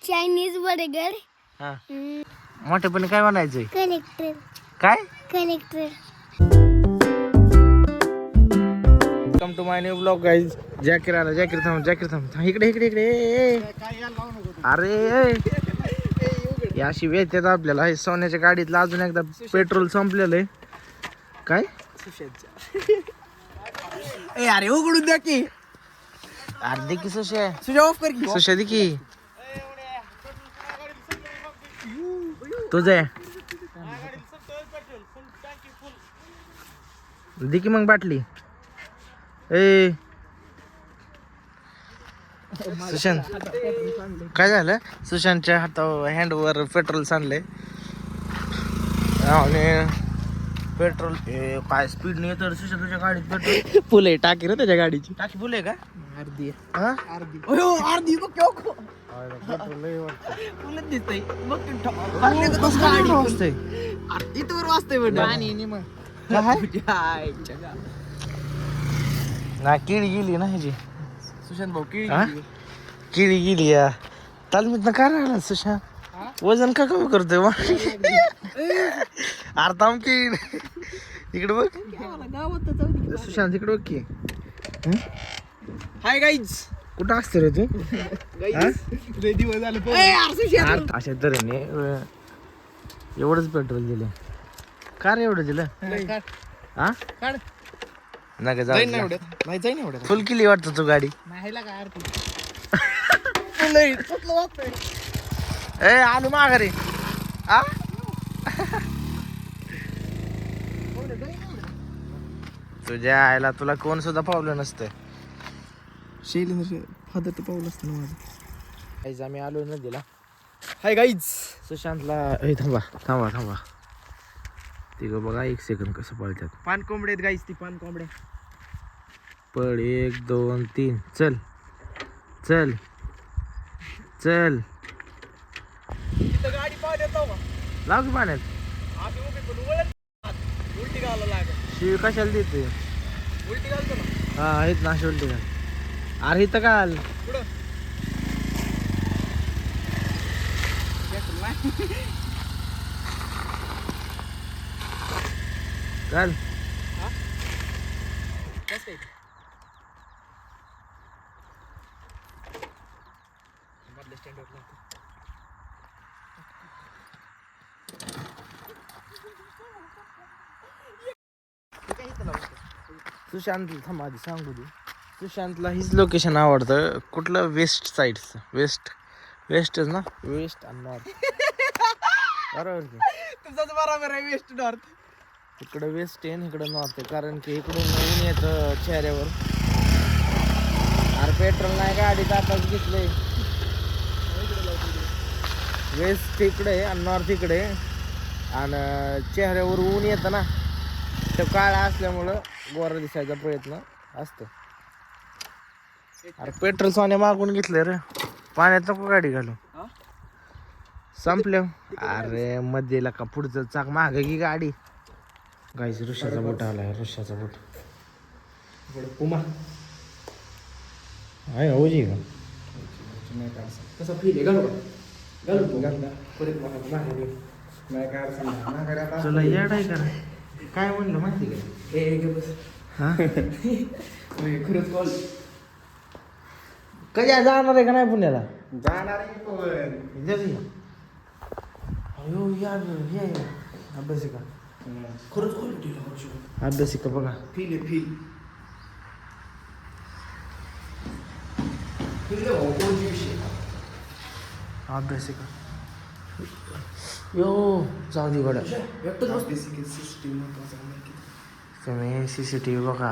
Chinese burger. हा मोठेपणी काय म्हणायचंय? कलेक्टर. काय? Collector. Welcome to my new blog guys. Jacket आला. जॅकेट थांब. इकडे अरे अशी वेचतात आपल्याला. हे सोन्याच्या गाडीतलं अजून एकदा पेट्रोल संपलेलं आहे. काय अरे उघडून द्या की. अर्धे की सुशा सुजा ऑफ कर की. सुशा दे की तुझं आहे. दे की मग बाटली. ए सुशांत काय झालं? सुशांतच्या हातावर हँडवर पेट्रोल सांडले आणि पेट्रोल काय स्पीडने येतं सुशांत तुझ्या गाडीत पेट्रोल. फुल आहे टाकी रे त्याच्या गाडीची. टाकी फुल आहे का? अर्धी हा अर्धी. अयो अर्धी बघ केव खो. पेट्रोल लय वाटतं. फुलच दिसतंय बघ की कसं काय एवढं वाजतंय? इथवर वाजतंय बघ. पाणी मग काय ना किळी गेली ना ह्याची. सुशांत भाऊ की हा? किळी गेली या तालमीत का राहिला सुशांत? वजन का कमी करतोय? अर्धा की इकडे बघ गावात सुशांत इकडे बघ की. Hi guys. कुठं असते रे तू? लय दिवस झाले. अशा तऱ्हेने एवढंच पेट्रोल दिले. का रे एवढं दिलं? हा काढ. नका जाईन ना जाऊ. एवढ्यात. नाही जाईन एवढ्यात. फुल किली वाटतं तू गाडी. नाहीला काय अर्थ. लय कुठलं वाजतंय. ए आलू माघारी. आ तुझ्या आईला तुला कोण सुद्धा पावलं नसतं. शैलेंद्र फादर तर पाऊल असतं ना माझं. आईज आम्ही आलो नदीला. Hi guys. सुशांतला ए थांबा तिघं बघा 1 सेकंद कसं पळतात. पान कोंबडे आहेत गाईज. ती पान कोंबडे. पळ 1 2 3 चल इथं गाडी पाहत येतो का? लाव की पाण्यात. आम्ही उभी पण वळत उलटी घालायला लागत. शिव कशाला देते? उलटी घालतो ना. हा आहेत ना शेवटी का. अरे इथं काल पुढं काल कसं काय मधल्या स्टँडवर लागतो. सुशांत थांबा आधी सांगू दे. सुशांतला हीच लोकेशन आवडतं. कुठलं? वेस्ट साईडचं. वेस्टच ना. वेस्ट आणि नॉर्थ बरोबर की. तुझंच बरोबर आहे. West north. इकडं वेस्ट आहे आणि इकडं नॉर्थ आहे. कारण की इकडून ऊन येतं चेहऱ्यावर. अरे पेट्रोल नाही गाडीत आताच घेतलंय. वेस्ट इकडे आहे आणि नॉर्थ इकडे आहे. आणि चेहऱ्यावर ऊन येतं ना. तर काळा असल्यामुळं गोरा दिसायचा प्रयत्न असतो. अरे पेट्रोल सोने मागून घेतले रे. पाण्यात नको गाडी घालू. संपल्या. अरे मध्येला का पुढचं चाक माग की गाडी. गाईच ऋषाचा बोट आलाय. ऋषाचा बोट पुमा आहे ओजी का? कसा फील आहे. घालू परत नाही काय अडचण नाही. तुला याड आहे का? काय म्हणलं माहिती का? ए बस. हा खरंच कॉल कधी जाणार आहे का नाही पुण्याला? जाणार आहे पण अयो यार हे अभ्यासिका. खरंच कॉल अभ्यासिका बघा. फील आहे फील. फील आहे भाऊ. कोणती विषय अभ्यासिका यो जाऊ दे गड्या. तुम्ही CCTV बघा.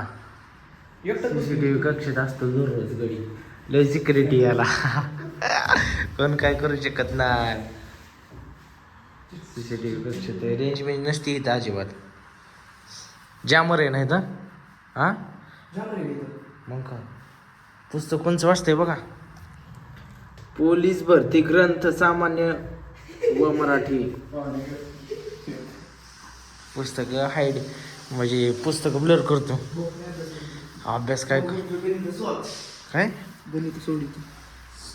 CCTV कक्षेत असतो दररोज गडी. लय सिक्युरिटी याला. कोण काय करू शकत नाही. CCTV कक्षेत रेंज मेंज नसती इथं अजिबात. जामर आहे नाही तर हा मग काय. पुस्तक कोणचं वाचतंय बघा. पोलीस भरती ग्रंथ सामान्य व मराठी पुस्तक हाईड म्हणजे पुस्तक ब्लर करतो. अभ्यास काय गणित सोडित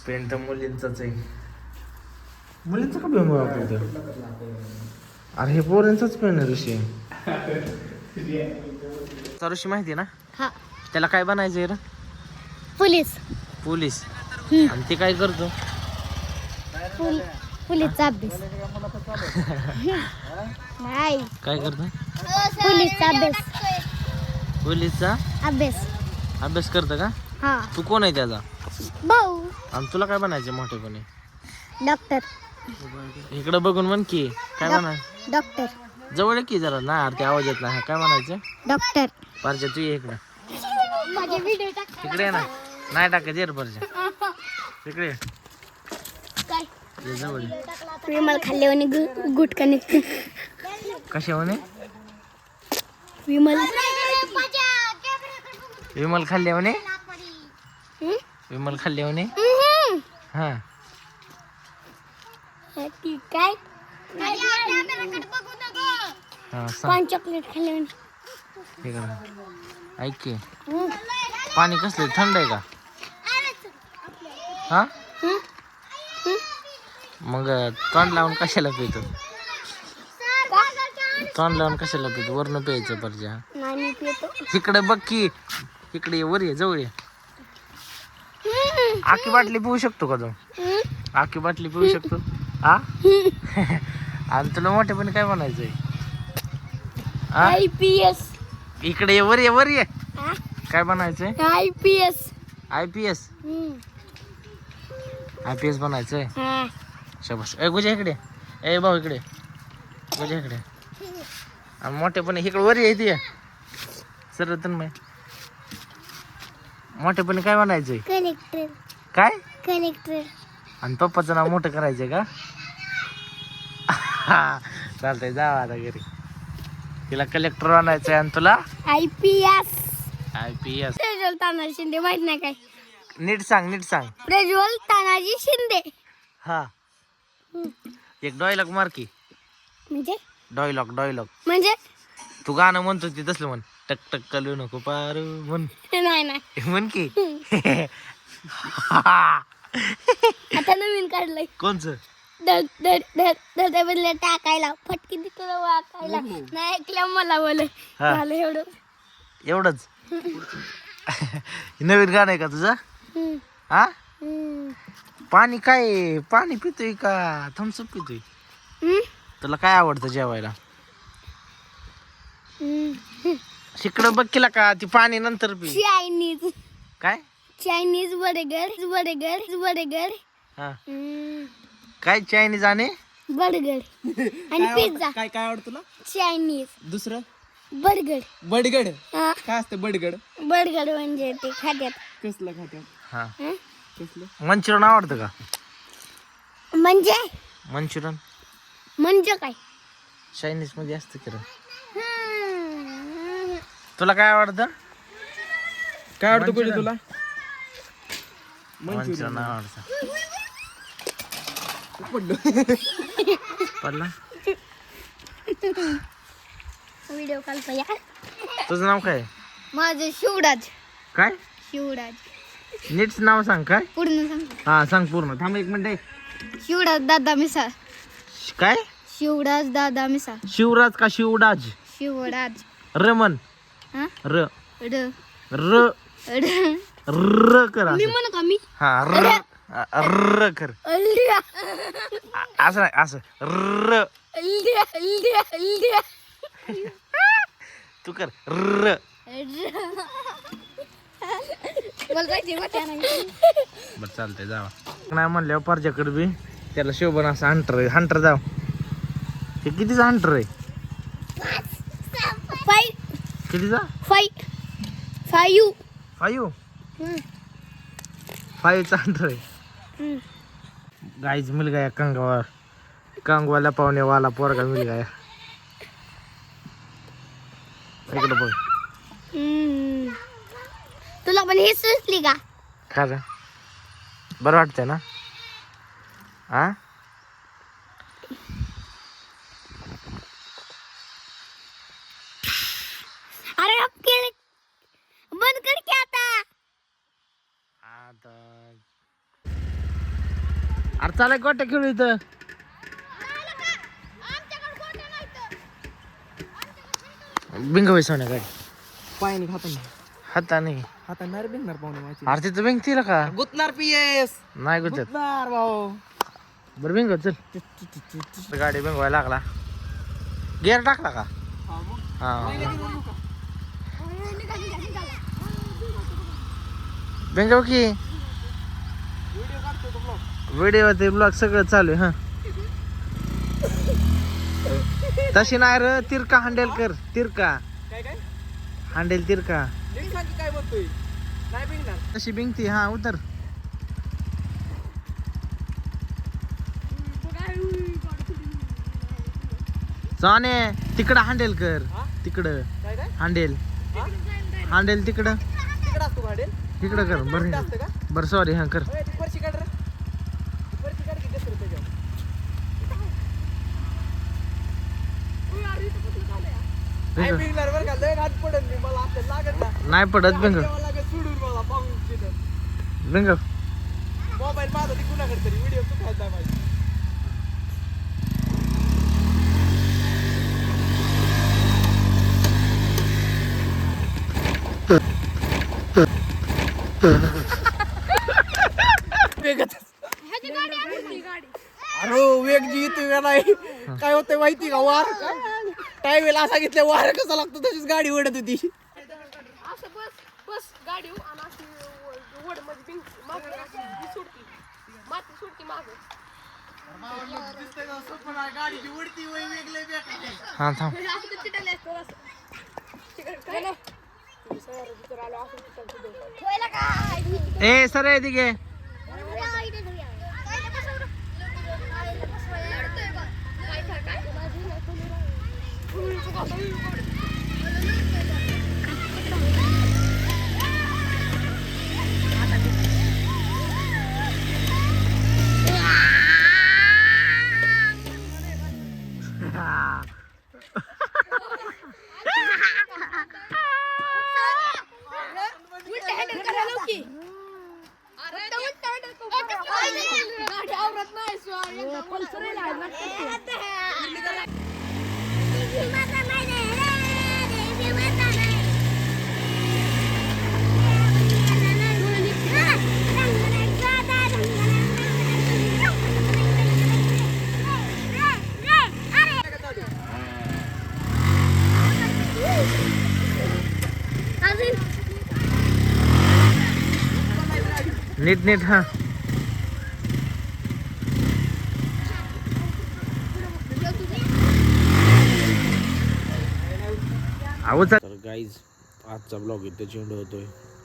पेन तर मुलींचाच आहे. मुलींचा का पेन वापरतो? अरे हे पोरांचाच पेन आहे ऋषी. ऋषी माहिती आहे ना? हा त्याला काय बनायचंय रे? Police police. आणि ते काय करतो? पोलीसचा अभ्यास नाही काय करतो? पोलीसचा अभ्यास पोलीसचा अभ्यास करतं का? हा तू कोण आहे त्याचा? भाऊ आणि तुला काय बनायचं मोठेपणी? डॉक्टर इकडं बघून म्हण की काय बनाय. डॉक्टर जवळ ये की जरा ना ते आवाज येत नाही. काय म्हणायचं? डॉक्टर परजा तू ये इकडं. माझे व्हिडिओ टाक इकडे ये ना. नाही टाकायचे रे परजा. इकडे ये. काय ये जवळ ये. विमल खाल्ल्यावानी गुटका निघते कशाने? विमल विमल खाल्ल्याने. विमल खाल्ल्याने. हा काय हा सांग. पान चॉकलेट खाल्ल्यावानी हे करा. ऐक की पाणी कसलं थंड आहे का? हा मग तोंड लावून कशाला पितो? तोंड लावून कशाला पितो? वरनं प्यायचं परजा. नाही मी पितो इकडे बघ की. इकडे ये, वर ये, जवळ ये. आखी बाटली पिऊ शकतो का तू? आखी बाटली पिऊ शकतो? हा आणि तुला मोठेपणी काय म्हणायचंय? IPS इकडे ये, वर ये, वर ये. काय बनायचंय? IPS IPS. IPS बनायचंय. शाबास. ए गुजा इकडे. ए भाऊ इकडे. गुजा इकडे. आणि मोठेपणी इकडे वर ये, इथे ये. सरळ तन्मय. मोठेपणी काय बनायचंय? कलेक्टर काय? कलेक्टर आणि पप्पाचं नाव मोठं करायचंय का? चालतंय जावा आता घरी. तिला कलेक्टर बनायचंय आणि तुला IPS IPS. प्रज्वल तानाजी शिंदे माहित नाही काय? नीट सांग, नीट सांग. प्रज्वल तानाजी शिंदे हा एक डायलॉग मार की. म्हणजे डायलॉग म्हणजे तू गाणं म्हणतो ते तसलं म्हण. टक टक कलू नको पारू म्हण. नाही नाही म्हण की. आता नवीन काढलंय कोणचं? बदले टाकायला फटकी तुला वाकायला नाही ऐकलं मला बोल हा. झालं एवढं एवढंच. नवीन गाणं आहे का तुझं? हम्म, हा हम्म, पाणी काय? पाणी पितोय का थम्सअप पितोय? हम्म, तुला काय आवडतं जेवायला? हम्म. शिकडं बघ केला का ती पाणी नंतर पी. चायनीज काय? चायनीज बर्गर हा काय चायनीज आणि बर्गर आणि पिझ्झा काय काय आवडतं तुला? चायनीज दुसरं बर्गर बडगड. हा काय असतं बडगड? बर्गर म्हणजे ते खात्यात कसलं खात्यात? हा हं? कसलं? मंचुरियन आवडतं का? म्हणजे मंचुरियन म्हणजे काय? चायनीज मध्ये असतं की रे. हम्म. तुला काय आवडतं? काय आवडतं कोणी मंचुरियन. तुला? मंचुरियन आवडतं. पडला. व्हिडिओ कॉल या तुझं नाव काय? माझं शिवराज काय? नीट नाव सांग. काय? पूर्ण सांग हा सांग पूर्ण. थांब एक मिनिट. शिवराज दादा मिसाळ काय? शिवराज दादा मिसाळ शिवराज का शिवडाज? शिवराज रमन. हा र र र र र कर मी असं. म्हणू का मी हा र र कर. अल्लिया असं नाही असं र. अल्लिया अल्लिया अल्लिया तू कर र. मला पाहिजे बरं चालतंय जावा. नाही म्हणल्यावर परजाकडे बी त्याला शोभन असं हंटर जाव. हे कितीचा हंटर आहे? कितीचा? 5 फाईव्हचा हंटर आहे. गाईच मुलगा या कंगवाला पाहुण्यावाला पोरगा मुलगा या. इकडं बघ. तुला पण हे सुचली का? खरं बरं वाटतंय ना? हा अरे अब केले बंद कर क्या आता हा आता अरे चालाय गोट्या खेळू इथं. बिंग होई सोन्या गाडी पायाने खाताना हाताने. हाताने नाही बिंगणार पाहुणे माझी अरे तिथं बिंग तिला का गुतणार पीएस नाही गुचत. गुतणार भाऊ. बरं बिंग चल. गाडी बिंग व्हायला लागला. गिअर टाकला का हा बिंग की व्हिडिओ ते ब्लॉग सगळं चालू आहे. हा तशी नाही र तिरका हँडल कर. तिरका काय काय हँडल तिरका काय बोलतोय नाही बिंगणार. तशी बिंगती. हा उतर. जाणे तिकडं हँडल कर. तिकडं काय काय हँडल हँडल तिकडं तिकडे असतो गाडी तिकडं कर. बरं असतं का बरं सॉरी. हा कर. परशी काढ रे परशी काढ की कसं त्याच्यावर नाही बिंगणार बरं का लय हात पडत मी मला आता लागत ना नाही पडत बिंग. लागत सोडून मला पाहून तिथं बिंग मोबाईल माझा ती कुणाकडे तरी व्हिडिओ चुकायचा पाहिजे. अरे वेग जी येते का नाही काय होतं माहिती का वार काय वेळेला सांगितलं वार कसा लागतो तशीच गाडी ओढत होती. असं बस गाडी आणि अशी वड मध्ये माती सोडती माग. गाडीची उडती वेगळे हा थांब. ए सर आहे तिघे. नीट नीट. हा तर गाईज आजचा ब्लॉग इथे चेंड होतोय.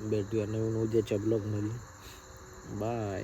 भेटूया नवीन उद्याच्या ब्लॉग मध्ये. बाय.